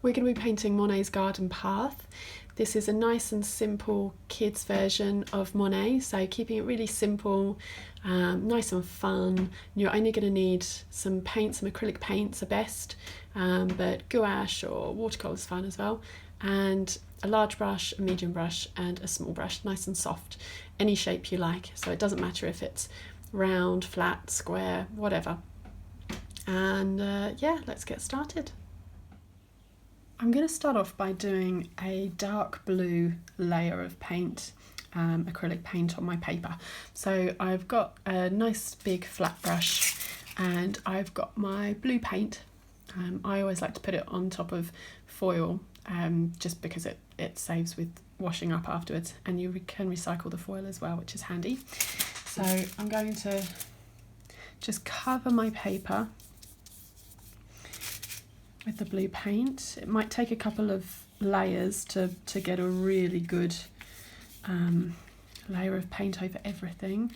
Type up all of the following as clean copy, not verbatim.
We're going to be painting Monet's garden path. This is a nice and simple kids version of Monet, so keeping it really simple, nice and fun. You're only going to need some paint, some acrylic paints are best, but gouache or watercolour is fine as well, and a large brush, a medium brush and a small brush, nice and soft, any shape you like, so it doesn't matter if it's round, flat, square, whatever. And yeah, let's get started. I'm going to start off by doing a dark blue layer of paint, acrylic paint on my paper. So I've got a nice big flat brush and I've got my blue paint. I always like to put it on top of foil just because it saves with washing up afterwards, and you can recycle the foil as well, which is handy. So I'm going to just cover my paper with the blue paint. It might take a couple of layers to get a really good layer of paint over everything.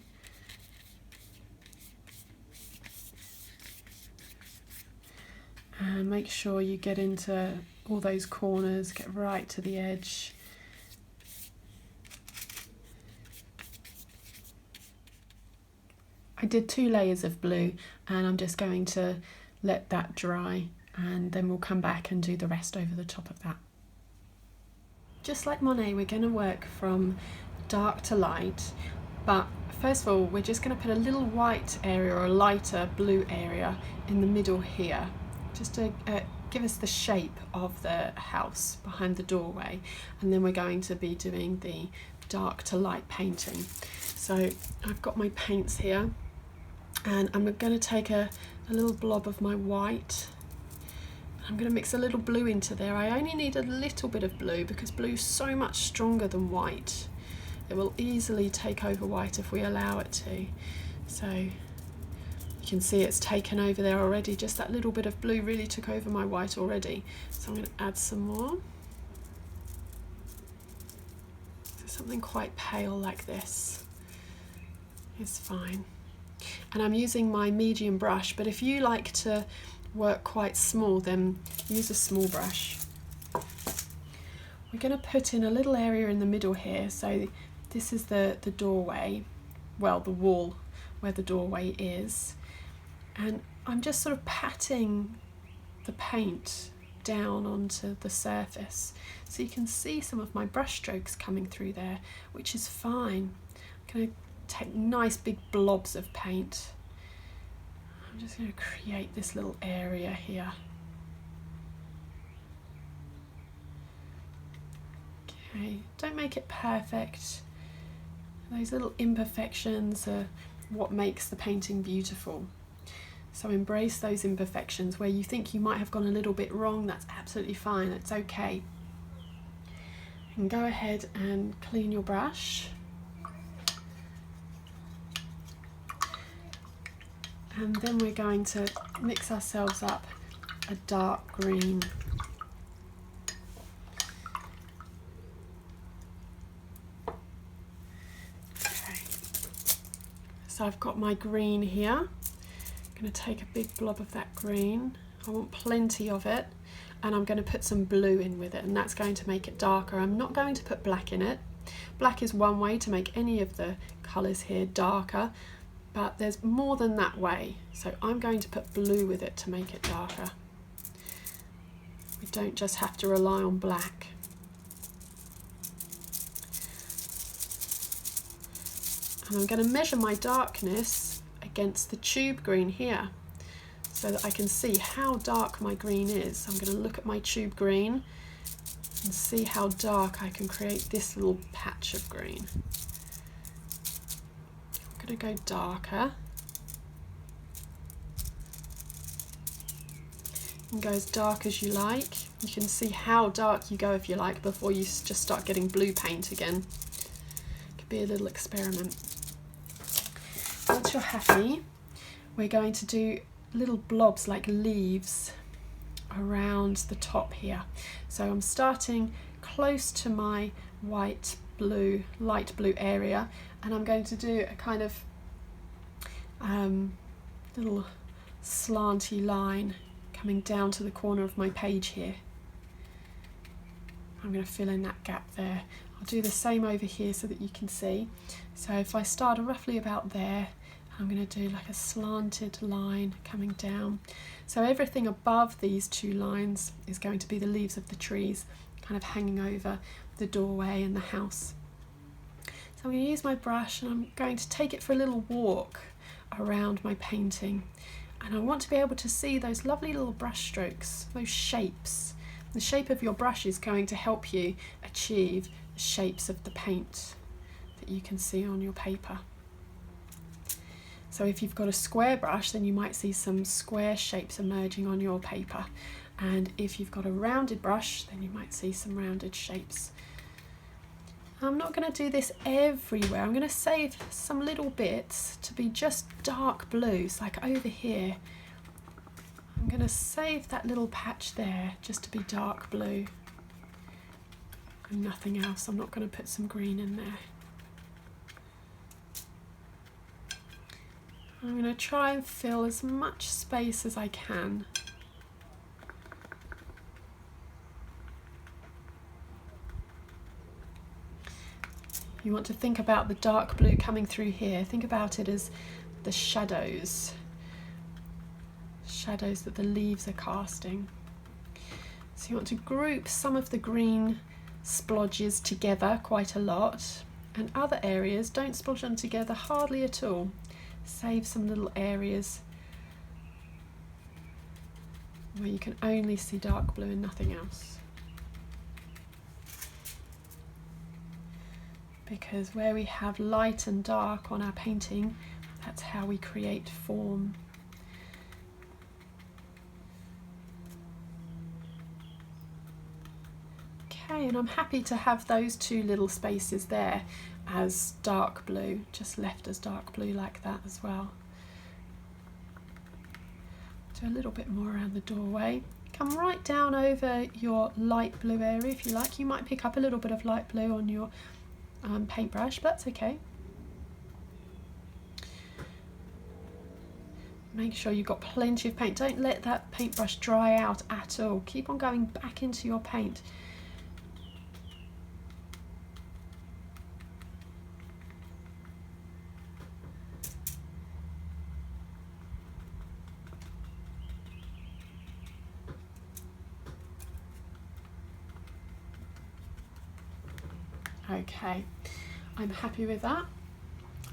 And make sure you get into all those corners, get right to the edge. I did 2 layers of blue and I'm just going to let that dry, and then we'll come back and do the rest over the top of that. Just like Monet, we're going to work from dark to light, but first of all we're just going to put a little white area or a lighter blue area in the middle here, just to give us the shape of the house behind the doorway, and then we're going to be doing the dark to light painting. So I've got my paints here and I'm going to take a little blob of my white. I'm going to mix a little blue into there. I only need a little bit of blue because blue is so much stronger than white. It will easily take over white if we allow it to. So you can see it's taken over there already. Just that little bit of blue really took over my white already. So I'm going to add some more. So something quite pale like this is fine. And I'm using my medium brush, but if you like to work quite small, then use a small brush. We're going to put in a little area in the middle here. So this is the doorway, well, the wall where the doorway is, and I'm just sort of patting the paint down onto the surface so you can see some of my brush strokes coming through there, which is fine. I'm going to take nice big blobs of paint. I'm just going to create this little area here. Okay, don't make it perfect. Those little imperfections are what makes the painting beautiful. So embrace those imperfections. Where you think you might have gone a little bit wrong, that's absolutely fine, it's okay. And go ahead and clean your brush. And then we're going to mix ourselves up a dark green. Okay. So I've got my green here. I'm going to take a big blob of that green. I want plenty of it. And I'm going to put some blue in with it, and that's going to make it darker. I'm not going to put black in it. Black is one way to make any of the colours here darker, but there's more than that way, so I'm going to put blue with it to make it darker. We don't just have to rely on black. And I'm going to measure my darkness against the tube green here so that I can see how dark my green is. I'm going to look at my tube green and see how dark I can create this little patch of green. I'm going to go darker and go as dark as you like. You can see how dark you go if you like before you just start getting blue paint again. It could be a little experiment. Once you're happy, we're going to do little blobs like leaves around the top here. So I'm starting close to my white, blue, light blue area, and I'm going to do a kind of little slanty line coming down to the corner of my page here. I'm going to fill in that gap there. I'll do the same over here so that you can see. So if I start roughly about there, I'm going to do like a slanted line coming down. So everything above these two lines is going to be the leaves of the trees kind of hanging over the doorway and the house. So I'm going to use my brush and I'm going to take it for a little walk around my painting. And I want to be able to see those lovely little brush strokes, those shapes. The shape of your brush is going to help you achieve the shapes of the paint that you can see on your paper. So if you've got a square brush, then you might see some square shapes emerging on your paper. And if you've got a rounded brush, then you might see some rounded shapes. I'm not going to do this everywhere. I'm going to save some little bits to be just dark blues, like over here. I'm going to save that little patch there just to be dark blue and nothing else. I'm not going to put some green in there. I'm going to try and fill as much space as I can. You want to think about the dark blue coming through here. Think about it as the shadows that the leaves are casting. So you want to group some of the green splodges together quite a lot, and other areas don't splodge them together hardly at all. Save some little areas where you can only see dark blue and nothing else. Because where we have light and dark on our painting, that's how we create form. Okay, and I'm happy to have those two little spaces there as dark blue, just left as dark blue like that as well. Do a little bit more around the doorway. Come right down over your light blue area if you like. You might pick up a little bit of light blue on your paintbrush, but that's okay. Make sure you've got plenty of paint. Don't let that paintbrush dry out at all. Keep on going back into your paint. Okay, I'm happy with that.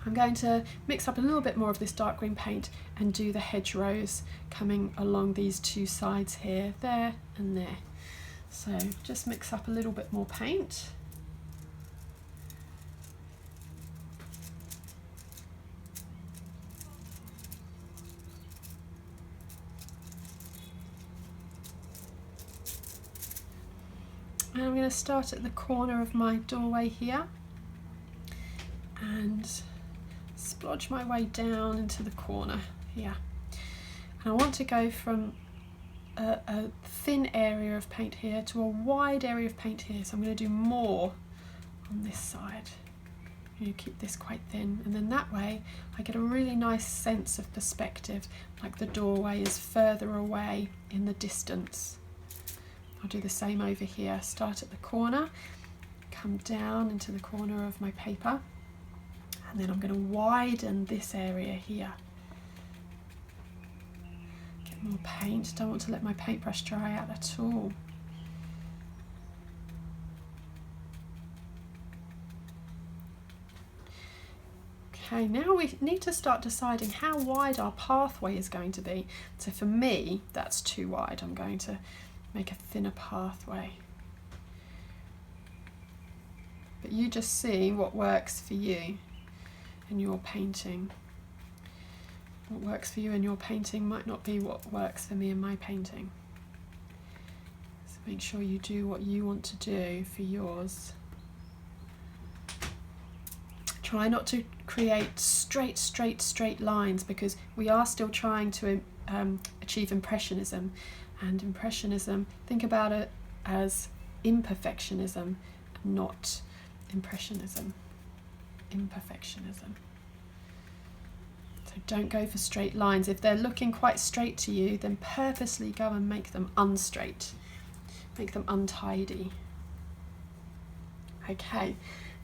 I'm going to mix up a little bit more of this dark green paint and do the hedgerows coming along these two sides here, there and there. So just mix up a little bit more paint. And I'm going to start at the corner of my doorway here and splodge my way down into the corner here. And I want to go from a thin area of paint here to a wide area of paint here. So I'm going to do more on this side. You keep this quite thin, and then that way I get a really nice sense of perspective, like the doorway is further away in the distance. I'll do the same over here. Start at the corner, come down into the corner of my paper, and then I'm going to widen this area here. Get more paint. Don't want to let my paintbrush dry out at all. Okay, now we need to start deciding how wide our pathway is going to be. So for me, that's too wide. I'm going to make a thinner pathway. But you just see what works for you in your painting. What works for you in your painting might not be what works for me in my painting. So make sure you do what you want to do for yours. Try not to create straight lines, because we are still trying to achieve impressionism. And impressionism, think about it as imperfectionism, not impressionism. Imperfectionism. So don't go for straight lines. If they're looking quite straight to you, then purposely go and make them unstraight. Make them untidy. Okay,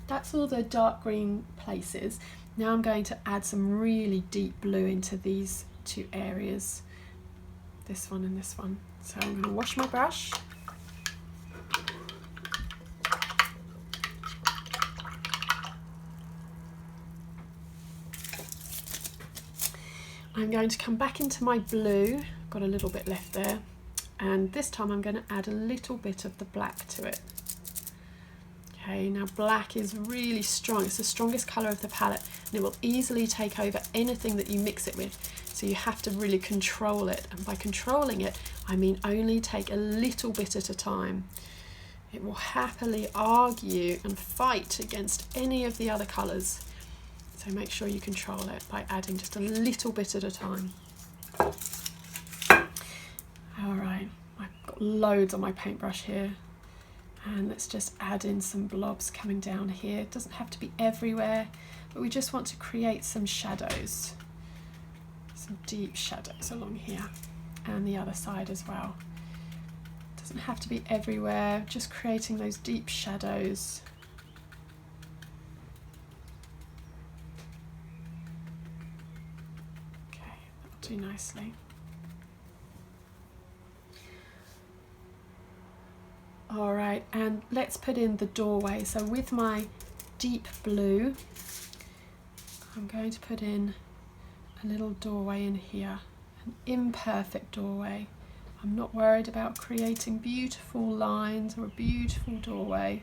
that's all the dark green places. Now I'm going to add some really deep blue into these two areas, this one and this one. So I'm going to wash my brush. I'm going to come back into my blue, got a little bit left there, and this time I'm going to add a little bit of the black to it. Okay, now black is really strong, it's the strongest colour of the palette, and it will easily take over anything that you mix it with, so you have to really control it, and by controlling it I mean only take a little bit at a time. It will happily argue and fight against any of the other colours, so make sure you control it by adding just a little bit at a time. Alright, I've got loads on my paintbrush here. And let's just add in some blobs coming down here. It doesn't have to be everywhere, but we just want to create some shadows, some deep shadows along here and the other side as well. It doesn't have to be everywhere, just creating those deep shadows. Okay, that'll do nicely. Alright, and let's put in the doorway. So with my deep blue, I'm going to put in a little doorway in here, an imperfect doorway. I'm not worried about creating beautiful lines or a beautiful doorway.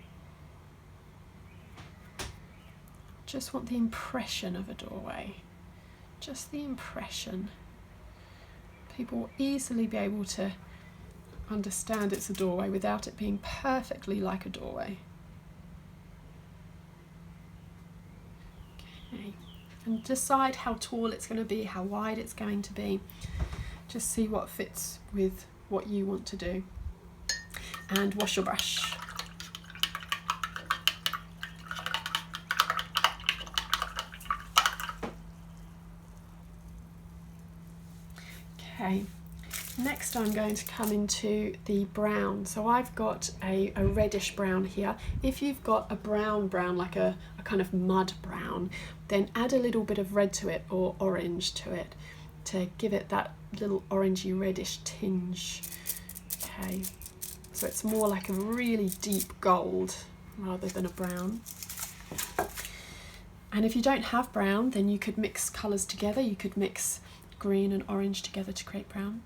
Just want the impression of a doorway, just the impression. People will easily be able to understand it's a doorway without it being perfectly like a doorway. Okay, and decide how tall it's going to be, how wide it's going to be. Just see what fits with what you want to do. And wash your brush. Okay. Next I'm going to come into the brown. So I've got a reddish brown here. If you've got a brown like a kind of mud brown, then add a little bit of red to it or orange to it to give it that little orangey reddish tinge. Okay, so it's more like a really deep gold rather than a brown. And if you don't have brown, then you could mix colours together. You could mix green and orange together to create brown.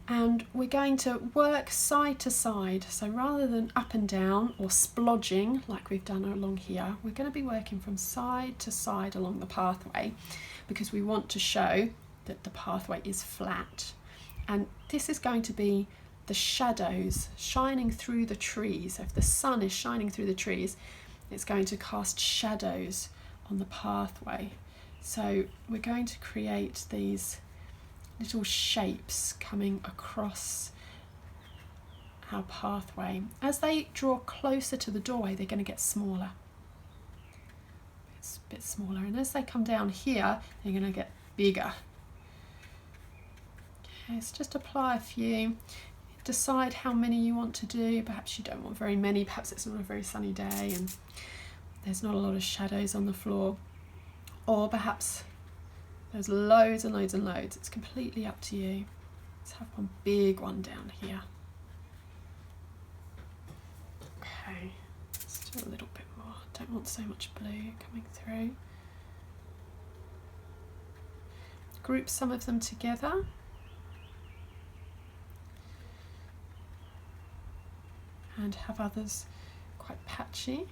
And we're going to work side to side. So rather than up and down or splodging like we've done along here, we're going to be working from side to side along the pathway because we want to show that the pathway is flat. And this is going to be the shadows shining through the trees. So if the sun is shining through the trees, it's going to cast shadows on the pathway. So we're going to create these little shapes coming across our pathway. As they draw closer to the doorway, they're going to get smaller. It's a bit smaller, and as they come down here, they're going to get bigger. Okay, so just apply a few. Decide how many you want to do. Perhaps you don't want very many, perhaps it's not a very sunny day and there's not a lot of shadows on the floor, or perhaps there's loads and loads and loads. It's completely up to you. Let's have one big one down here. Okay, let's do a little bit more. Don't want so much blue coming through. Group some of them together. And have others quite patchy.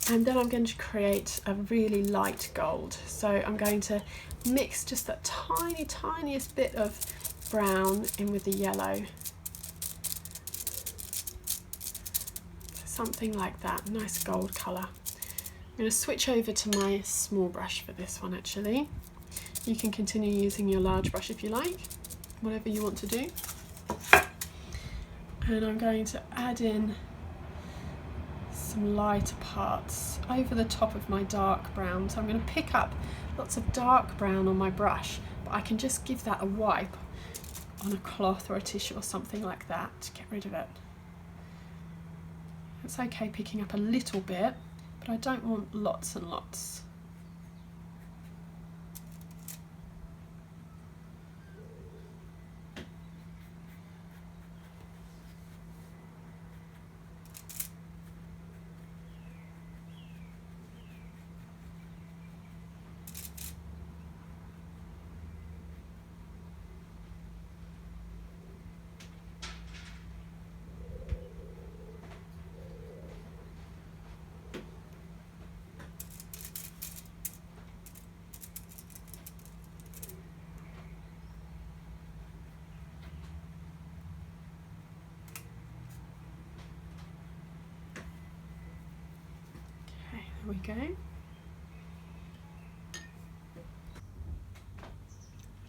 And then I'm going to create a really light gold. So I'm going to mix just that tiniest bit of brown in with the yellow. Something like that, nice gold colour. I'm going to switch over to my small brush for this one actually. You can continue using your large brush if you like, whatever you want to do. And I'm going to add in some lighter parts over the top of my dark brown. So I'm going to pick up lots of dark brown on my brush, but I can just give that a wipe on a cloth or a tissue or something like that to get rid of it. It's okay picking up a little bit, but I don't want lots and lots. There we go.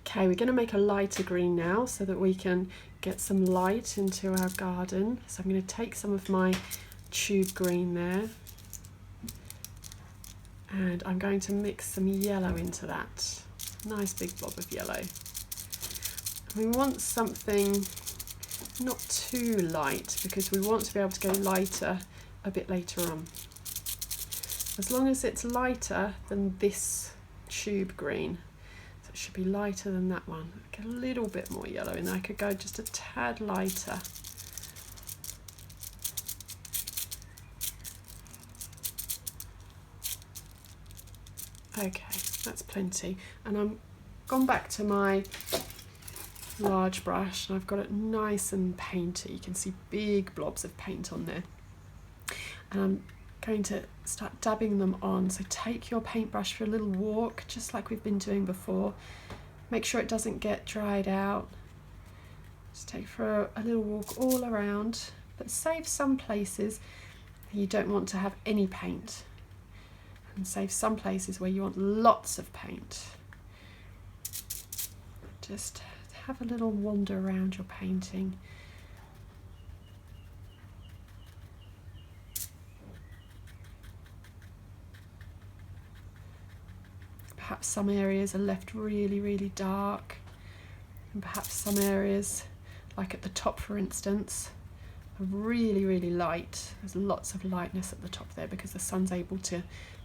Okay, we're going to make a lighter green now so that we can get some light into our garden. So I'm going to take some of my tube green there and I'm going to mix some yellow into that. Nice big blob of yellow. We want something not too light because we want to be able to go lighter a bit later on. As long as it's lighter than this tube green, so it should be lighter than that one. Get a little bit more yellow in there. I could go just a tad lighter. Okay, that's plenty. And I'm gone back to my large brush and I've got it nice and painty. You can see big blobs of paint on there. And I'm going to start dabbing them on. So take your paintbrush for a little walk, just like we've been doing before. Make sure it doesn't get dried out. Just take for a little walk all around, but save some places you don't want to have any paint, and save some places where you want lots of paint. Just have a little wander around your painting. Perhaps some areas are left really, really dark, and perhaps some areas, like at the top for instance, are really, really light. There's lots of lightness at the top there because the sun's able to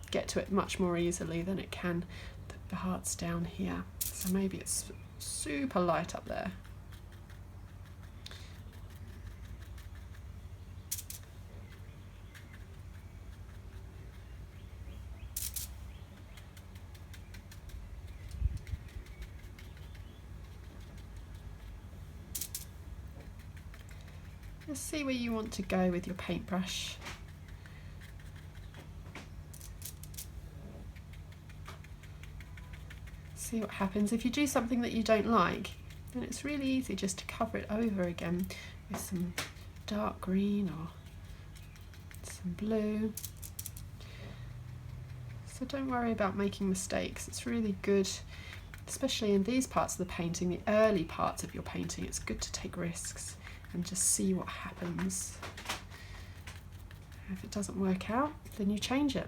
get to it much more easily than it can the parts down here. So maybe it's super light up there. Just see where you want to go with your paintbrush. See what happens. If you do something that you don't like, then it's really easy just to cover it over again with some dark green or some blue. So don't worry about making mistakes. It's really good, especially in these parts of the painting, the early parts of your painting. It's good to take risks and just see what happens. If it doesn't work out, then you change it.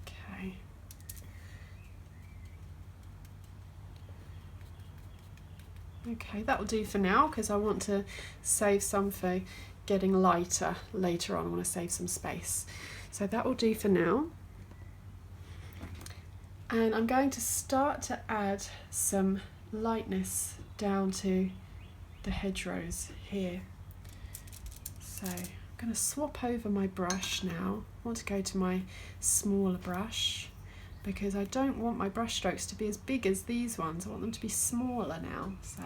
Okay. Okay, that will do for now because I want to save some for getting lighter later on. I want to save some space. So that will do for now. And I'm going to start to add some lightness down to the hedgerows here. So I'm going to swap over my brush now. I want to go to my smaller brush because I don't want my brush strokes to be as big as these ones. I want them to be smaller now. So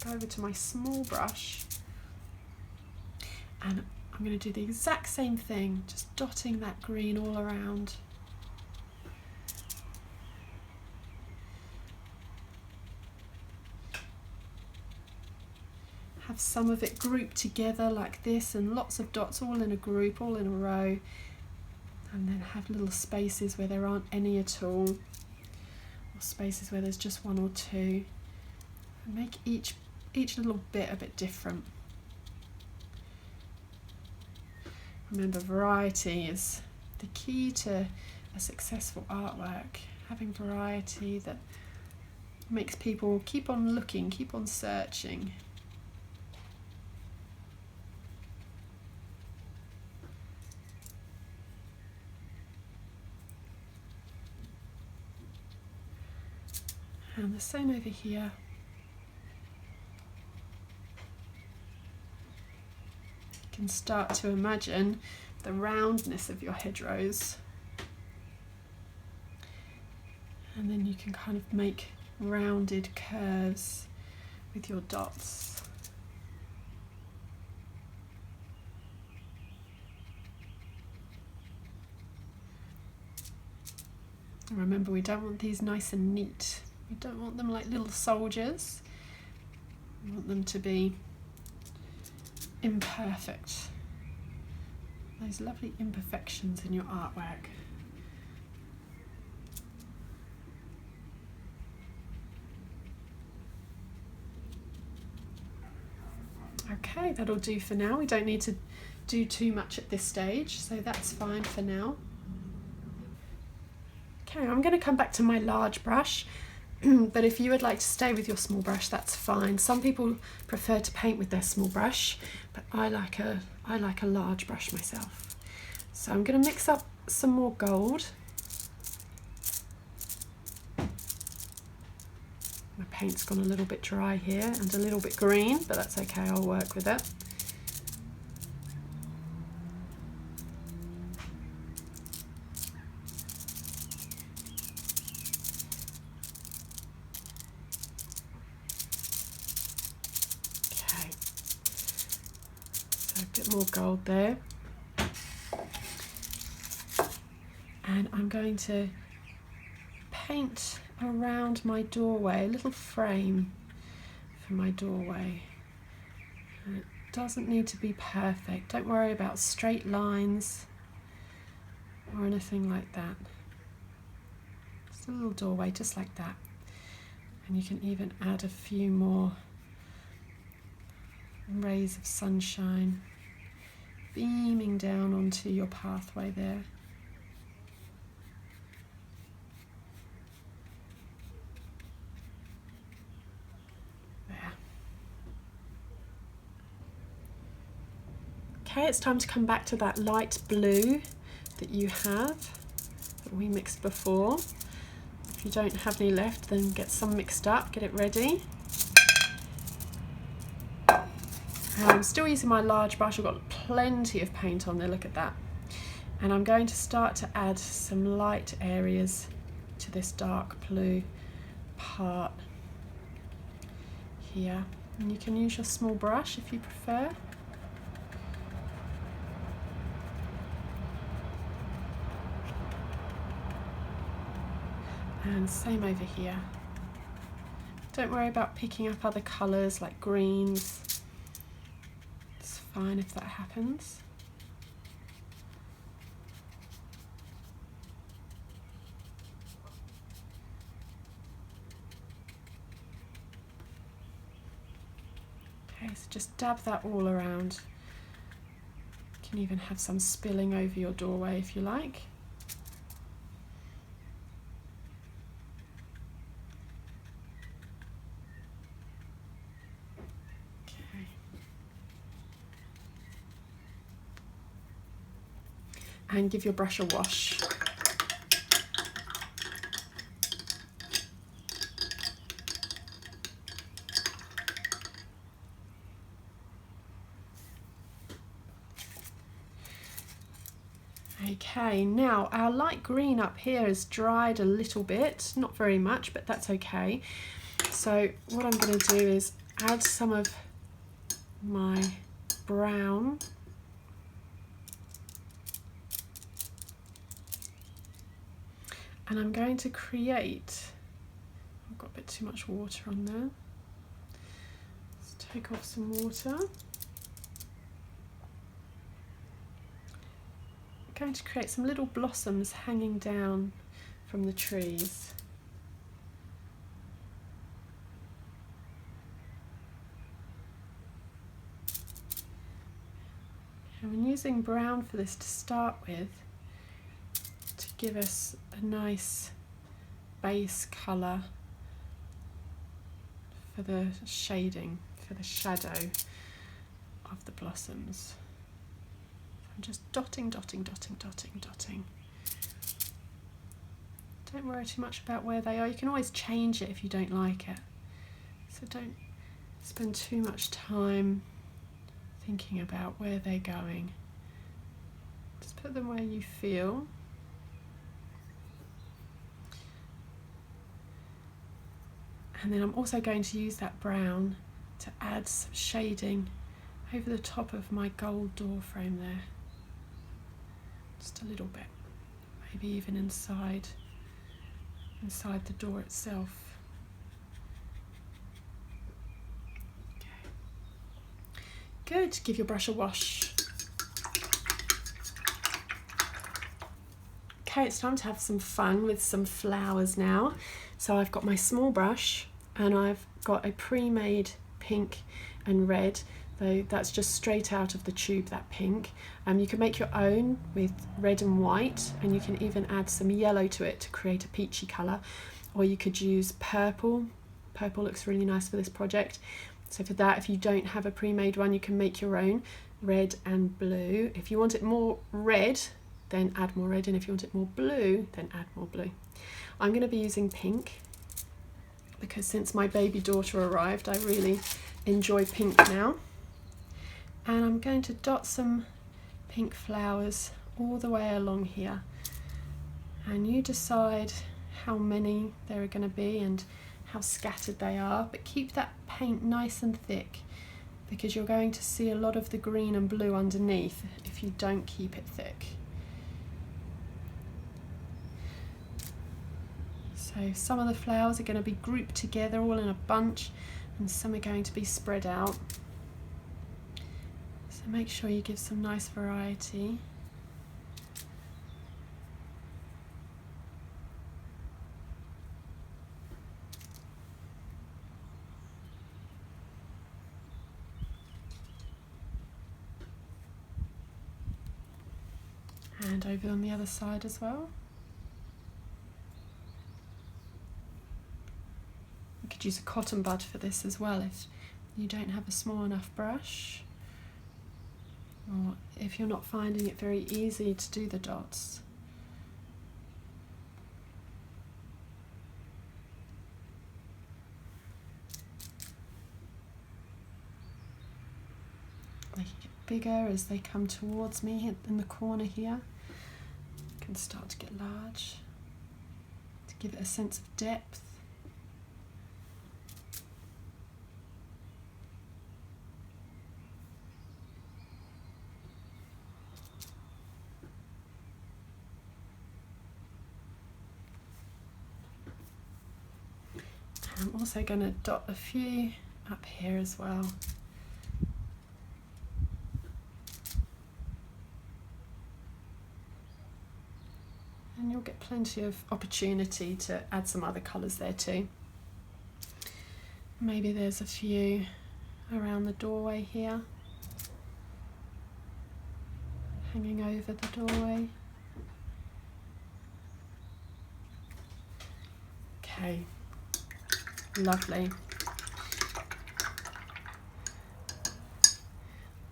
go over to my small brush. And I'm going to do the exact same thing, just dotting that green all around. Have some of it grouped together like this and lots of dots all in a group, all in a row. And then have little spaces where there aren't any at all. or spaces where there's just one or two, and make each little bit a bit different. Remember, variety is the key to a successful artwork. Having variety that makes people keep on looking, keep on searching. And the same over here. You can start to imagine the roundness of your hedgerows. And then you can kind of make rounded curves with your dots. And remember, we don't want these nice and neat. We don't want them like little soldiers. We want them to be imperfect. Those lovely imperfections in your artwork. Okay, that'll do for now. We don't need to do too much at this stage, so that's fine for now. Okay, I'm going to come back to my large brush. But if you would like to stay with your small brush, that's fine. Some people prefer to paint with their small brush, but I like a large brush myself. So I'm going to mix up some more gold. My paint's gone a little bit dry here and a little bit green, but that's okay, I'll work with it. More gold there, and I'm going to paint around my doorway, a little frame for my doorway. And it doesn't need to be perfect. Don't worry about straight lines or anything like that. Just a little doorway just like that, and you can even add a few more rays of sunshine beaming down onto your pathway there. There. Okay, it's time to come back to that light blue that you have, that we mixed before. If you don't have any left, then get some mixed up, get it ready. I'm still using my large brush. I've got plenty of paint on there, look at that. And I'm going to start to add some light areas to this dark blue part here. And you can use your small brush if you prefer. And same over here. Don't worry about picking up other colours like greens. Fine if that happens. Okay, so just dab that all around. You can even have some spilling over your doorway if you like. And give your brush a wash. Okay, now our light green up here has dried a little bit, not very much, but that's okay. So what I'm going to do is add some of my brown . And I'm going to create, I've got a bit too much water on there. Let's take off some water. I'm going to create some little blossoms hanging down from the trees. I'm using brown for this to start with to give us a nice base colour for the shading, for the shadow of the blossoms. I'm just dotting. Don't worry too much about where they are. You can always change it if you don't like it. So don't spend too much time thinking about where they're going. Just put them where you feel. And then I'm also going to use that brown to add some shading over the top of my gold door frame there. Just a little bit, maybe even inside the door itself. Okay. Good, give your brush a wash. Okay, it's time to have some fun with some flowers now. So I've got my small brush and I've got a pre-made pink and red, though that's just straight out of the tube, that pink. You can make your own with red and white, and you can even add some yellow to it to create a peachy colour, or you could use purple. Purple looks really nice for this project. So for that, if you don't have a pre-made one, you can make your own, red and blue. If you want it more red, then add more red, and if you want it more blue, then add more blue. I'm going to be using pink because since my baby daughter arrived, I really enjoy pink now. And I'm going to dot some pink flowers all the way along here. And you decide how many there are going to be and how scattered they are, but keep that paint nice and thick because you're going to see a lot of the green and blue underneath if you don't keep it thick. So some of the flowers are going to be grouped together all in a bunch, and some are going to be spread out. So make sure you give some nice variety. And over on the other side as well. You could use a cotton bud for this as well if you don't have a small enough brush, or if you're not finding it very easy to do the dots. They can get bigger as they come towards me in the corner here. Can start to get large to give it a sense of depth. And I'm also going to dot a few up here as well. And you'll get plenty of opportunity to add some other colours there too. Maybe there's a few around the doorway here, hanging over the doorway. Okay, lovely.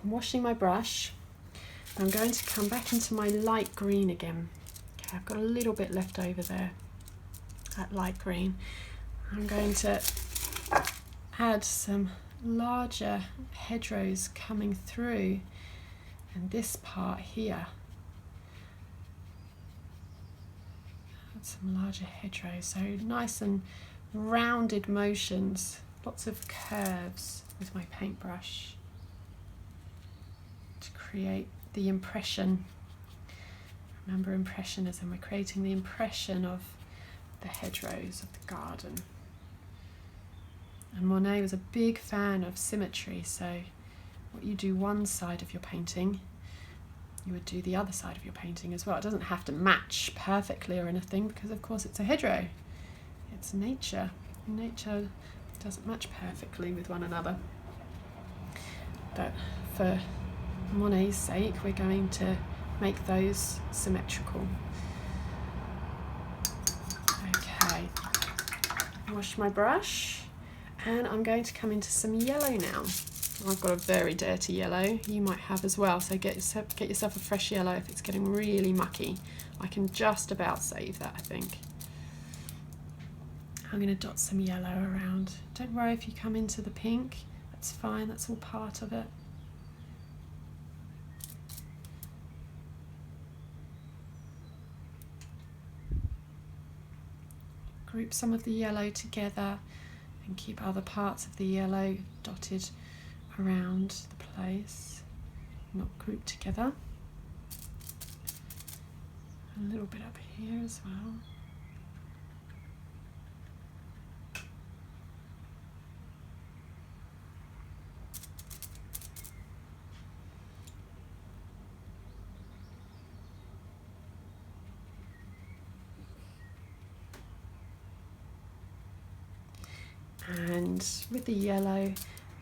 I'm washing my brush. I'm going to come back into my light green again. I've got a little bit left over there, that light green. I'm going to add some larger hedgerows coming through, and this part here. Add some larger hedgerows, so nice and rounded motions, lots of curves with my paintbrush to create the impression. Remember Impressionism, we're creating the impression of the hedgerows of the garden. And Monet was a big fan of symmetry, so what you do one side of your painting, you would do the other side of your painting as well. It doesn't have to match perfectly or anything, because of course it's a hedgerow. It's nature. Nature doesn't match perfectly with one another. But for Monet's sake, we're going to make those symmetrical. Okay, wash my brush, and I'm going to come into some yellow now. I've got a very dirty yellow, you might have as well, so get yourself a fresh yellow if it's getting really mucky. I can just about save that, I think. I'm going to dot some yellow around. Don't worry if you come into the pink, that's fine, that's all part of it. Group some of the yellow together and keep other parts of the yellow dotted around the place, not grouped together. A little bit up here as well. And with the yellow, we're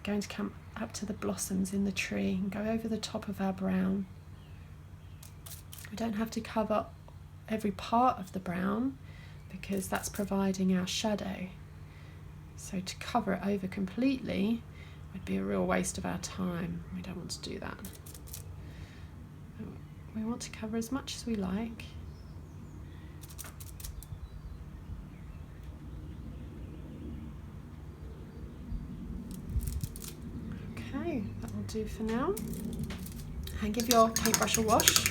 going to come up to the blossoms in the tree and go over the top of our brown. We don't have to cover every part of the brown because that's providing our shadow. So to cover it over completely would be a real waste of our time. We don't want to do that. We want to cover as much as we like. Okay, that will do for now. And give your paintbrush a wash.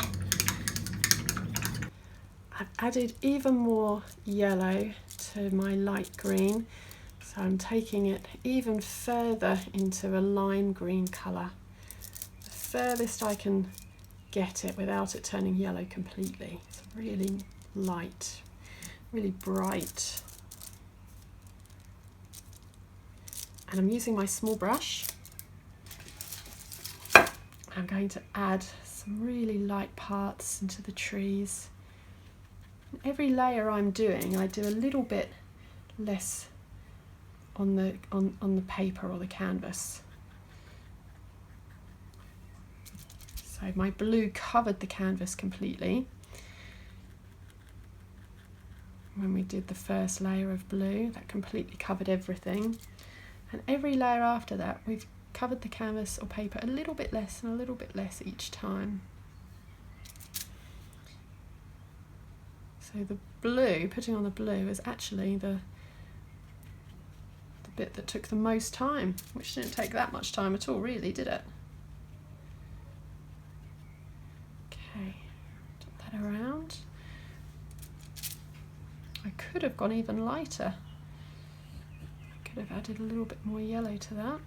I've added even more yellow to my light green, so I'm taking it even further into a lime green colour. The furthest I can get it without it turning yellow completely. It's really light, really bright. And I'm using my small brush. I'm going to add some really light parts into the trees. Every layer I'm doing, I do a little bit less on the paper or the canvas. So my blue covered the canvas completely when we did the first layer of blue. That completely covered everything, and every layer after that we've covered the canvas or paper a little bit less and a little bit less each time. So the blue, putting on the blue, is actually the bit that took the most time, which didn't take that much time at all really, did it? Okay, dot that around. I could have gone even lighter. I could have added a little bit more yellow to that.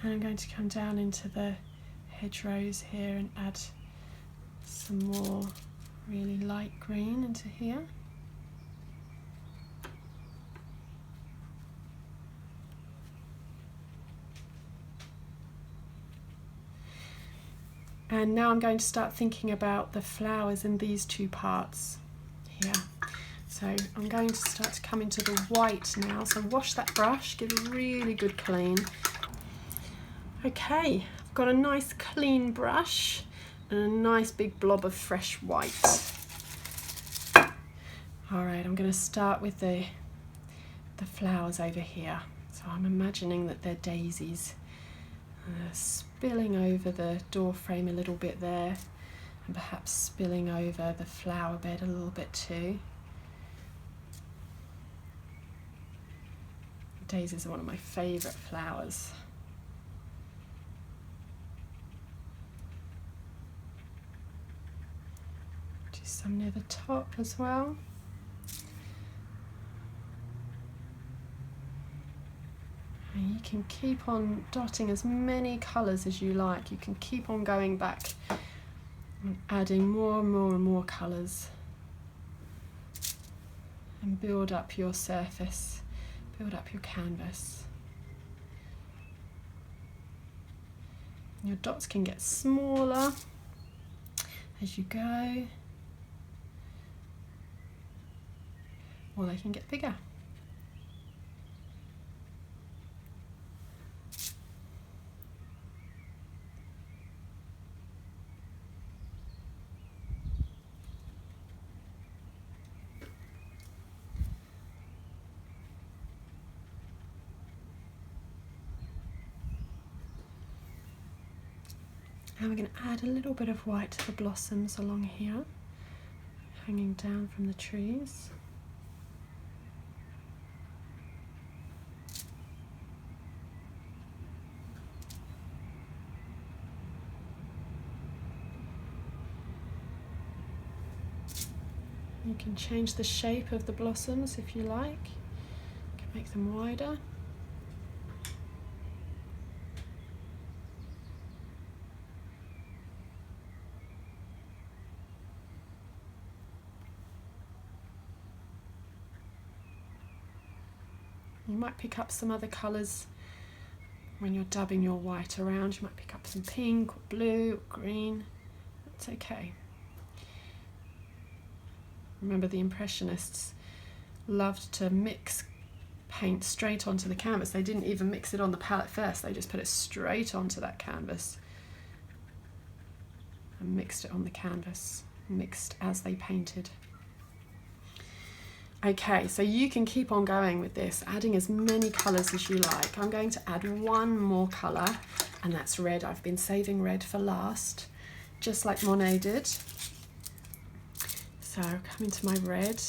And I'm going to come down into the hedgerows here and add some more really light green into here. And now I'm going to start thinking about the flowers in these two parts here. So I'm going to start to come into the white now. So wash that brush, give it a really good clean. Okay, I've got a nice clean brush and a nice big blob of fresh white. All right, I'm going to start with the flowers over here. So I'm imagining that they're daisies. Spilling over the door frame a little bit there, and perhaps spilling over the flower bed a little bit too. Daisies are one of my favourite flowers. Do some near the top as well. And you can keep on dotting as many colours as you like. You can keep on going back and adding more and more and more colours, and build up your surface, build up your canvas. Your dots can get smaller as you go. or they can get bigger. Now we're going to add a little bit of white to the blossoms along here, hanging down from the trees. You can change the shape of the blossoms if you like. You can make them wider. You might pick up some other colours when you're dabbing your white around. You might pick up some pink or blue or green. That's okay. Remember, the Impressionists loved to mix paint straight onto the canvas. They didn't even mix it on the palette first. They just put it straight onto that canvas and mixed it on the canvas, mixed as they painted. Okay, so you can keep on going with this, adding as many colours as you like. I'm going to add one more colour, and that's red. I've been saving red for last, just like Monet did. So come into my red.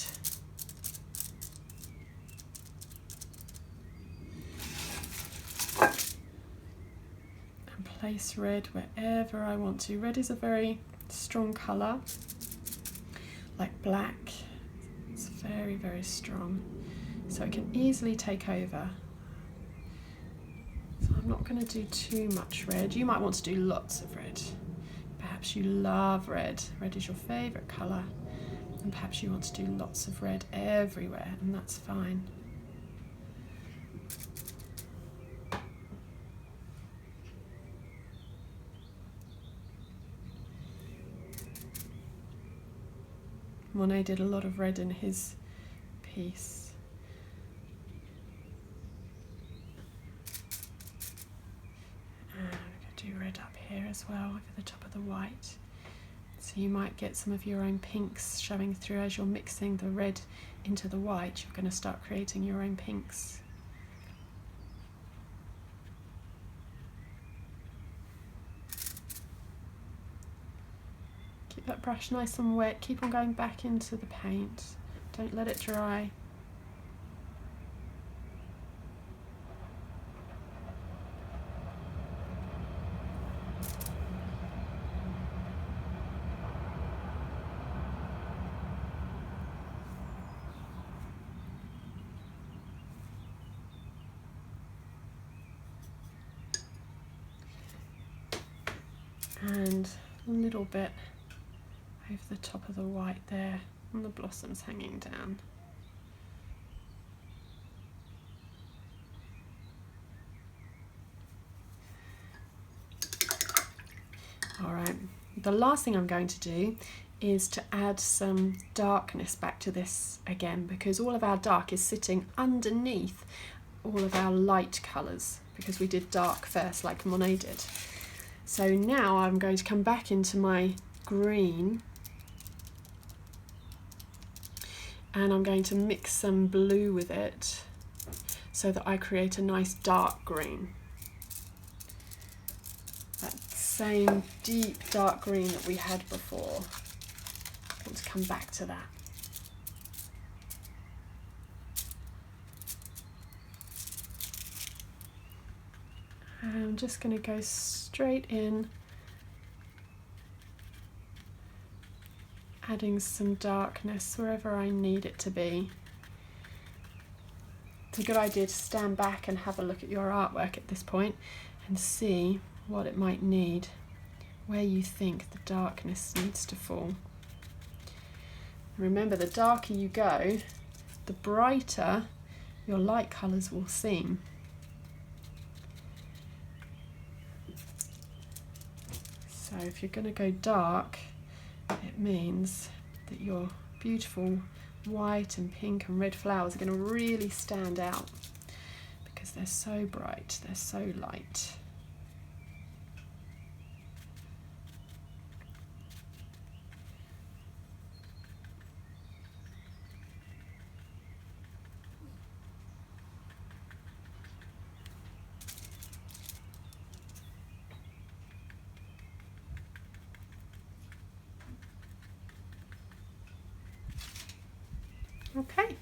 And place red wherever I want to. Red is a very strong colour, like black. It's very, very strong, so it can easily take over. So I'm not going to do too much red. You might want to do lots of red. Perhaps you love red. Red is your favourite colour, and perhaps you want to do lots of red everywhere, and that's fine. Monet did a lot of red in his piece. And we're going to do red up here as well over the top of the white. So you might get some of your own pinks showing through as you're mixing the red into the white. You're going to start creating your own pinks. Keep that brush nice and wet. Keep on going back into the paint. Don't let it dry. And a little bit over the top of the white there, and the blossoms hanging down. All right, the last thing I'm going to do is to add some darkness back to this again, because all of our dark is sitting underneath all of our light colours, because we did dark first like Monet did. So now I'm going to come back into my green, and I'm going to mix some blue with it so that I create a nice dark green. That same deep dark green that we had before. I want to come back to that. And I'm just going to go straight in, adding some darkness wherever I need it to be. It's a good idea to stand back and have a look at your artwork at this point and see what it might need, where you think the darkness needs to fall. Remember, the darker you go, the brighter your light colours will seem. So if you're going to go dark, it means that your beautiful white and pink and red flowers are going to really stand out because they're so bright, they're so light. Okay,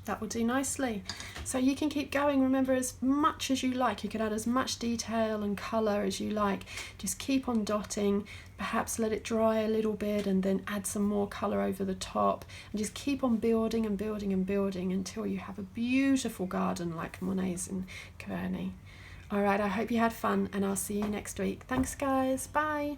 that will do nicely. So you can keep going, remember, as much as you like. You can add as much detail and colour as you like. Just keep on dotting, perhaps let it dry a little bit and then add some more colour over the top, and just keep on building and building and building until you have a beautiful garden like Monet's in Kearney. Alright, I hope you had fun and I'll see you next week. Thanks guys, bye!